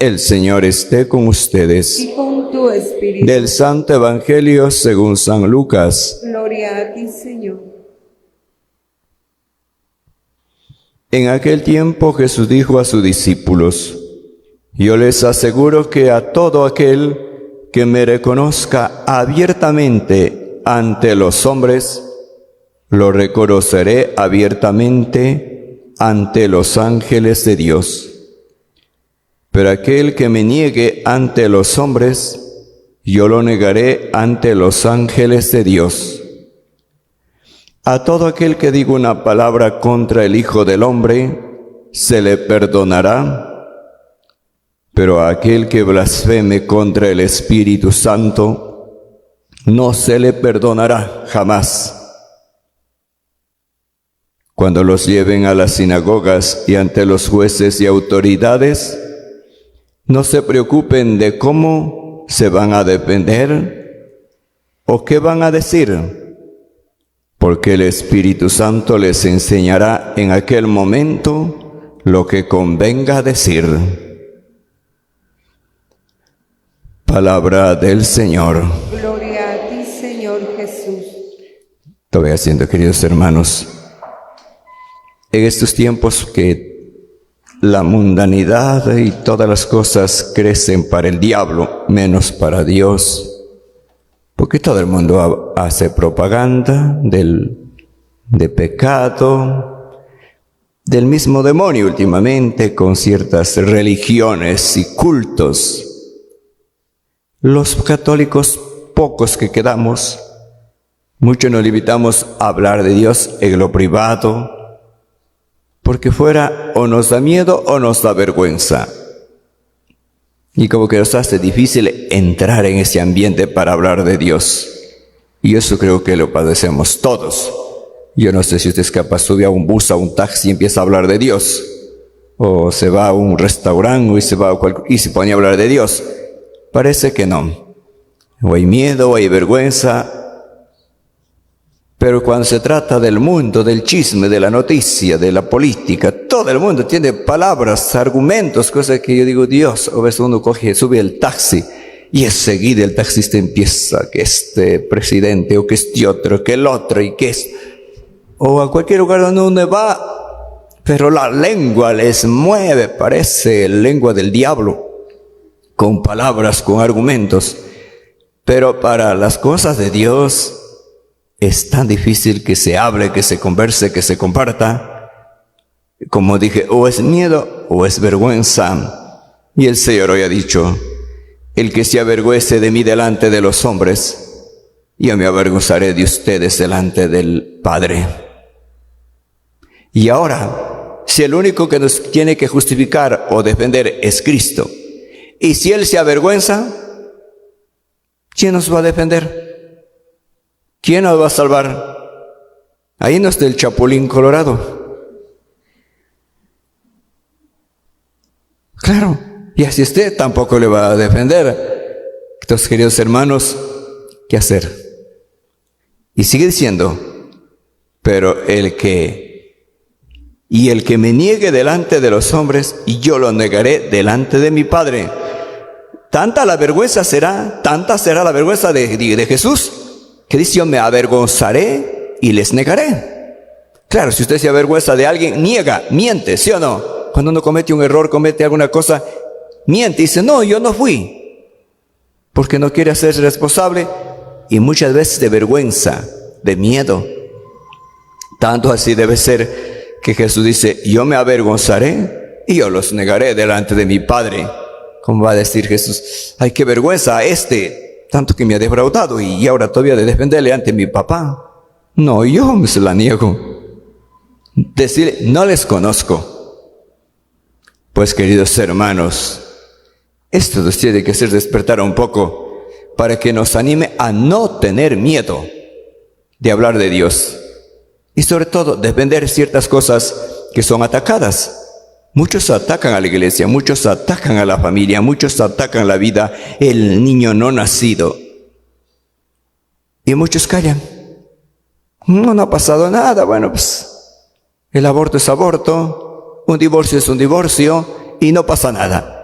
El Señor esté con ustedes. Y con tu espíritu. Del Santo Evangelio según San Lucas. Gloria a ti, Señor. En aquel tiempo Jesús dijo a sus discípulos: yo les aseguro que a todo aquel que me reconozca abiertamente ante los hombres, lo reconoceré abiertamente ante los ángeles de Dios. Pero aquel que me niegue ante los hombres, yo lo negaré ante los ángeles de Dios. A todo aquel que diga una palabra contra el Hijo del Hombre, se le perdonará, pero a aquel que blasfeme contra el Espíritu Santo, no se le perdonará jamás. Cuando los lleven a las sinagogas y ante los jueces y autoridades, no se preocupen de cómo se van a defender o qué van a decir, porque el Espíritu Santo les enseñará en aquel momento lo que convenga decir. Palabra del Señor. Gloria a ti, Señor Jesús. Todavía haciendo, queridos hermanos, en estos tiempos que la mundanidad y todas las cosas crecen para el diablo, menos para Dios, porque todo el mundo hace propaganda de pecado, del mismo demonio últimamente, con ciertas religiones y cultos. Los católicos, pocos que quedamos, muchos nos limitamos a hablar de Dios en lo privado, porque fuera o nos da miedo o nos da vergüenza. Y como que nos hace difícil entrar en ese ambiente para hablar de Dios. Y eso creo que lo padecemos todos. Yo no sé si usted es capaz, sube a un bus, a un taxi y empieza a hablar de Dios. O se va a un restaurante y se pone a hablar de Dios. Parece que no. O hay miedo, o hay vergüenza. Pero cuando se trata del mundo, del chisme, de la noticia, de la política, todo el mundo tiene palabras, argumentos, cosas que yo digo, Dios, a veces uno coge, sube el taxi y enseguida el taxista empieza que este presidente o que este otro, que el otro y que es, o a cualquier lugar donde uno va, pero la lengua les mueve, parece lengua del diablo, con palabras, con argumentos. Pero para las cosas de Dios es tan difícil que se hable, que se converse, que se comparta. Como dije, o es miedo o es vergüenza. Y el Señor hoy ha dicho, el que se avergüence de mí delante de los hombres, yo me avergonzaré de ustedes delante del Padre. Y ahora, si el único que nos tiene que justificar o defender es Cristo, y si Él se avergüenza, ¿quién nos va a defender? ¿Quién nos va a salvar? Ahí no está el Chapulín Colorado. Claro, y así usted tampoco le va a defender. Entonces, queridos hermanos, ¿qué hacer? Y sigue diciendo, pero el que me niegue delante de los hombres, y yo lo negaré delante de mi Padre. Tanta será la vergüenza de Jesús, que dice, yo me avergonzaré y les negaré. Claro, si usted se avergüenza de alguien, niega, miente, ¿sí o no? Cuando uno comete un error, comete alguna cosa, miente y dice, no, yo no fui. Porque no quiere hacerse responsable y muchas veces de vergüenza, de miedo. Tanto así debe ser que Jesús dice, yo me avergonzaré y yo los negaré delante de mi Padre. ¿Cómo va a decir Jesús? Ay, qué vergüenza tanto que me ha defraudado y ahora todavía de defenderle ante mi papá. No, yo me se la niego. Decirle, no les conozco. Pues, queridos hermanos, esto nos tiene que hacer despertar un poco para que nos anime a no tener miedo de hablar de Dios. Y sobre todo, defender ciertas cosas que son atacadas. Muchos atacan a la iglesia, muchos atacan a la familia, muchos atacan la vida, el niño no nacido. Y muchos callan. No ha pasado nada. Bueno, pues el aborto es aborto, un divorcio es un divorcio y no pasa nada.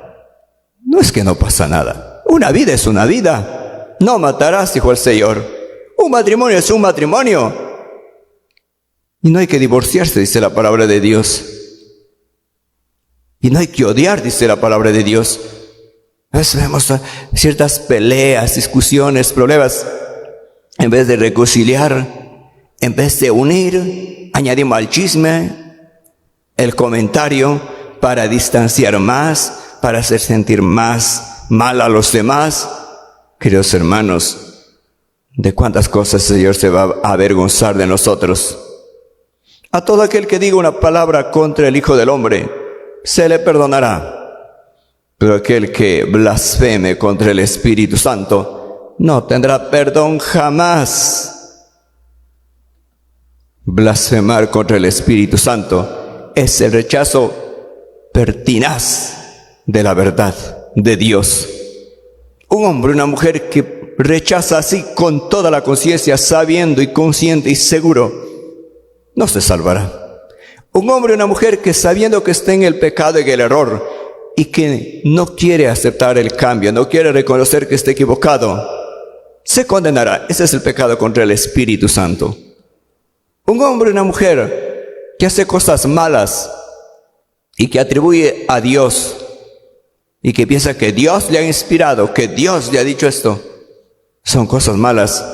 No es que no pasa nada. Una vida es una vida. No matarás, dijo el Señor. Un matrimonio es un matrimonio. Y no hay que divorciarse, dice la palabra de Dios. Y no hay que odiar, dice la palabra de Dios. A veces vemos ciertas peleas, discusiones, problemas. En vez de reconciliar, en vez de unir, añadimos al chisme, el comentario para distanciar más, para hacer sentir más mal a los demás. Queridos hermanos, ¿de cuántas cosas el Señor se va a avergonzar de nosotros? A todo aquel que diga una palabra contra el Hijo del Hombre, se le perdonará. Pero aquel que blasfeme contra el Espíritu Santo, no tendrá perdón jamás. Blasfemar contra el Espíritu Santo es el rechazo pertinaz de la verdad de Dios. Un hombre, una mujer que rechaza así con toda la conciencia, sabiendo y consciente y seguro, no se salvará. Un hombre, una mujer que sabiendo que está en el pecado y en el error y que no quiere aceptar el cambio, no quiere reconocer que está equivocado, se condenará. Ese es el pecado contra el Espíritu Santo. Un hombre, una mujer que hace cosas malas y que atribuye a Dios y que piensa que Dios le ha inspirado, que Dios le ha dicho esto, son cosas malas.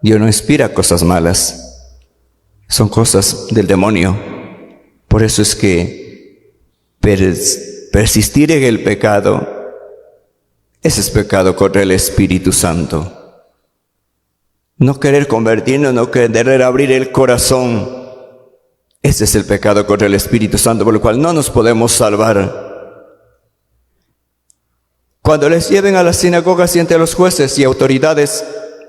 Dios no inspira cosas malas, son cosas del demonio. Por eso es que persistir en el pecado, ese es pecado contra el Espíritu Santo. No querer convertirnos, no querer abrir el corazón, ese es el pecado contra el Espíritu Santo, por el cual no nos podemos salvar. Cuando les lleven a las sinagogas y ante los jueces y autoridades,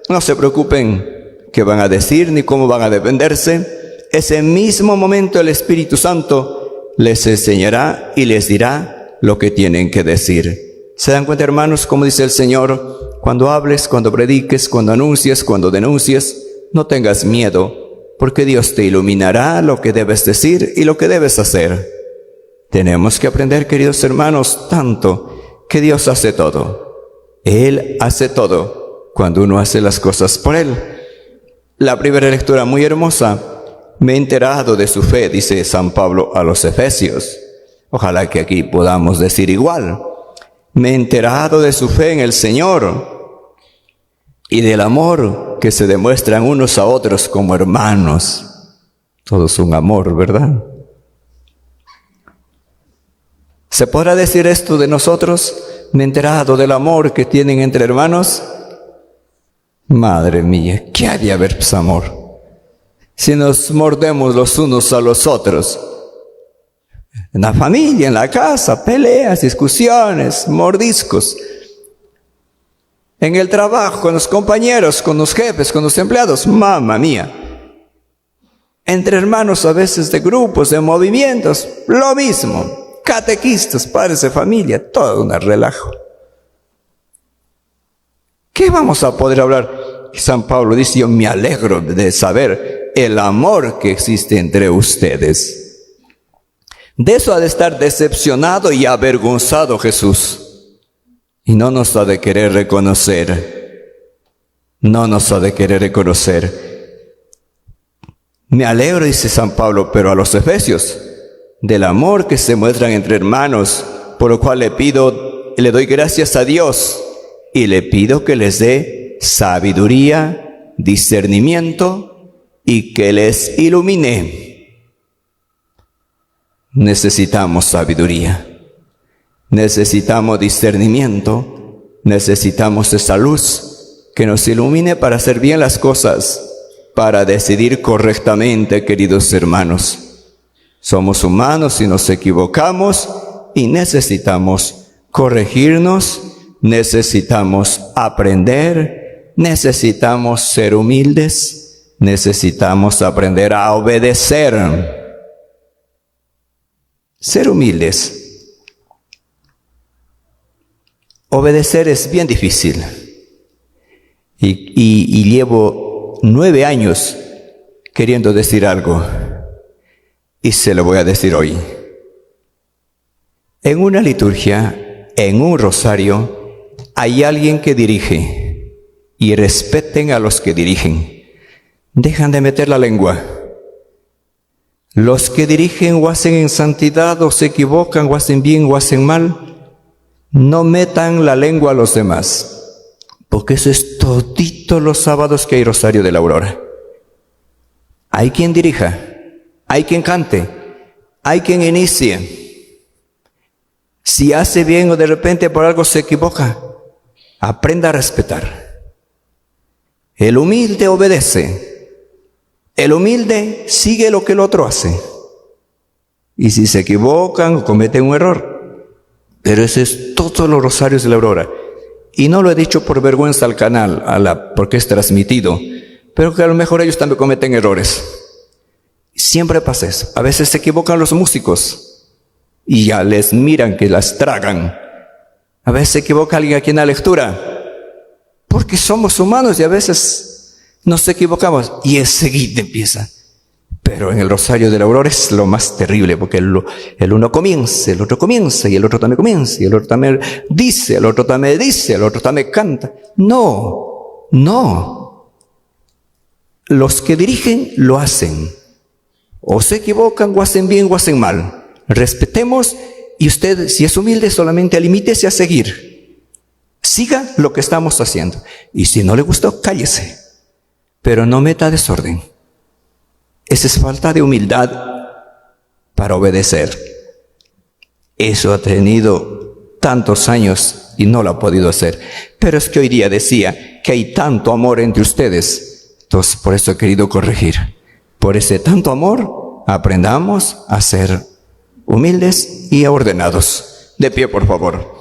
no se preocupen qué van a decir ni cómo van a defenderse. Ese mismo momento el Espíritu Santo les enseñará y les dirá lo que tienen que decir. ¿Se dan cuenta, hermanos, como dice el Señor? Cuando hables, cuando prediques, cuando anuncies, cuando denuncies, no tengas miedo, porque Dios te iluminará lo que debes decir y lo que debes hacer. Tenemos que aprender, queridos hermanos, tanto que Dios hace todo. Él hace todo cuando uno hace las cosas por Él. La primera lectura muy hermosa. Me he enterado de su fe, dice San Pablo a los Efesios. Ojalá que aquí podamos decir igual. Me he enterado de su fe en el Señor y del amor que se demuestran unos a otros como hermanos. Todo es un amor, ¿verdad? ¿Se podrá decir esto de nosotros? Me he enterado del amor que tienen entre hermanos. Madre mía, ¿qué ha de haber amor? Si nos mordemos los unos a los otros. En la familia, en la casa, peleas, discusiones, mordiscos. En el trabajo, con los compañeros, con los jefes, con los empleados. Mamma mía. Entre hermanos a veces de grupos, de movimientos, lo mismo. Catequistas, padres de familia, todo un relajo. ¿Qué vamos a poder hablar? San Pablo dice, yo me alegro de saber el amor que existe entre ustedes. De eso ha de estar decepcionado y avergonzado Jesús. Y no nos ha de querer reconocer. No nos ha de querer reconocer. Me alegro, dice San Pablo, pero a los Efesios, del amor que se muestran entre hermanos, por lo cual le doy gracias a Dios y le pido que les dé sabiduría, discernimiento y que les ilumine. Necesitamos sabiduría, necesitamos discernimiento, necesitamos esa luz que nos ilumine para hacer bien las cosas, para decidir correctamente, queridos hermanos. Somos humanos y nos equivocamos y necesitamos corregirnos, necesitamos aprender, necesitamos ser humildes, necesitamos aprender a obedecer. Ser humildes. Obedecer es bien difícil. Y llevo 9 años queriendo decir algo. Y se lo voy a decir hoy. En una liturgia en un rosario hay alguien que dirige y respeten a los que dirigen. Dejan de meter la lengua. Los que dirigen o hacen en santidad o se equivocan o hacen bien o hacen mal, no metan la lengua a los demás, porque eso es todito los sábados que hay Rosario de la Aurora. Hay quien dirija, hay quien cante, hay quien inicie. Si hace bien o de repente por algo se equivoca, aprenda a respetar. El humilde obedece. El humilde sigue lo que el otro hace. Y si se equivocan o cometen un error. Pero ese es todos los rosarios de la Aurora. Y no lo he dicho por vergüenza al canal, porque es transmitido. Pero que a lo mejor ellos también cometen errores. Siempre pasa eso. A veces se equivocan los músicos. Y ya les miran que las tragan. A veces se equivoca alguien aquí en la lectura. Porque somos humanos y a veces nos equivocamos y enseguida empieza. Pero en el Rosario de la Aurora es lo más terrible, porque el uno comienza, el otro comienza, y el otro también comienza, y el otro también dice, el otro también dice, el otro también canta. No. Los que dirigen lo hacen. O se equivocan, o hacen bien, o hacen mal. Respetemos, y usted, si es humilde, solamente limítese a seguir. Siga lo que estamos haciendo. Y si no le gustó, cállese. Pero no meta desorden. Esa es falta de humildad para obedecer. Eso ha tenido tantos años y no lo ha podido hacer. Pero es que hoy día decía que hay tanto amor entre ustedes. Entonces, por eso he querido corregir. Por ese tanto amor, aprendamos a ser humildes y ordenados. De pie, por favor.